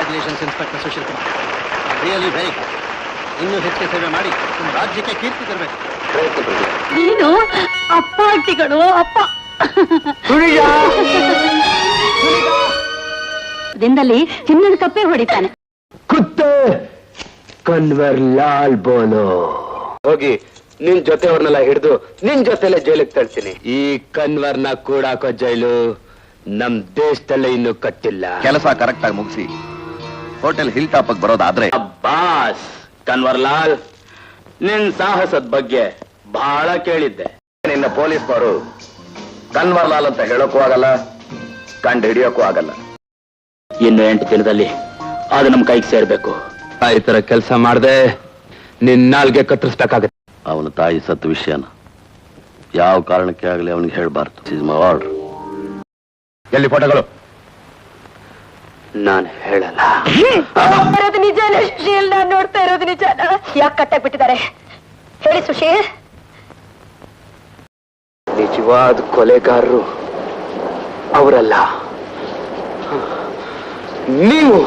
Congratulations inspector Sushil Kumar. Really very good. ಇನ್ನೂ ಹೆಚ್ಚಿನ ಸೇವೆ ಮಾಡಿ ನಿಮ್ಮ ರಾಜ್ಯಕ್ಕೆ ಕೀರ್ತಿ ತರಬೇಕು. ನೀನು ಅಪ್ಪ ಅಂಟಿಗಳು ಅಪ್ಪ. ದಿನದಲ್ಲಿ ಚಿನ್ನದ ಕಪ್ಪೆ ಹೊಡಿತಾನೆ. ಕುತ್ತೆ ಕನ್ವರ್ ಲಾಲ್ ಬೋಲೋ. ಹೋಗಿ ನಿನ್ ಜೊತೆಯವ್ರನ್ನೆಲ್ಲ ಹಿಡಿದು ನಿನ್ ಜೊತೆಲೆ ಜೈಲಿಗೆ ತಳ್ತೀನಿ. ಈ ಕನ್ವರ್ನ ಕೂಡಾಕೋ ಜೈಲು ನಮ್ ದೇಶದಲ್ಲೇ ಇನ್ನೂ ಕಟ್ಟಿಲ್ಲ. ಕೆಲಸ ಕರೆಕ್ಟ್ ಆಗಿ ಮುಗಿಸಿ ಹೋಟೆಲ್ ಹಿಲ್ ಟಾಪ್ ಬರೋದಾದ್ರೆ. ಬಾಸ್ ಕನ್ವರ್ ಲಾಲ್, ನಿನ್ ಸಾಹಸದ ಬಗ್ಗೆ ಬಹಳ ಕೇಳಿದ್ದೆ. ನಿನ್ನ ಪೊಲೀಸ್ನವರು ಕನ್ವರ್ ಲಾಲ್ ಅಂತ ಹೇಳೋಕ್ಕೂ ಆಗಲ್ಲ, ಕಂಡು ಹಿಡಿಯೋಕ್ಕೂ ಆಗಲ್ಲ. ಇನ್ನು 8 ದಿನದಲ್ಲಿ ಅದು ನಮ್ ಕೈಗೆ ಸೇರ್ಬೇಕು. ಈ ತರ ಕೆಲಸ ಮಾಡದೆ ನಿನ್ ನಾಲ್ಗೆ ಕತ್ತರಿಸ್ಬೇಕಾಗತ್ತೆ. ಅವನ ತಾಯಿ ಸತ್ತು ವಿಷಯನ ಯಾವ ಕಾರಣಕ್ಕೆ ಆಗಲಿ ಅವನಿಗೆ ಹೇಳ್ಬಾರ್ದು. Is my order. ಎಲ್ಲಿ ಫೋಟೋಗಳು? ನಾನು ಹೇಳಲ್ಲ. ಇರೋದು ನಿಜಾನ ಸುಶೀಲ್? ನಾನು ನೋಡ್ತಾ ಇರೋದು ನಿಜಾನ? ಯಾಕೆ ಕಟ್ಟಾಕ್ ಬಿಟ್ಟಿದ್ದಾರೆ ಹೇಳಿ ಸುಶೀಲ್. ನಿಜವಾದ ಕೊಲೆಗಾರರು ಅವರಲ್ಲ, ನೀವು.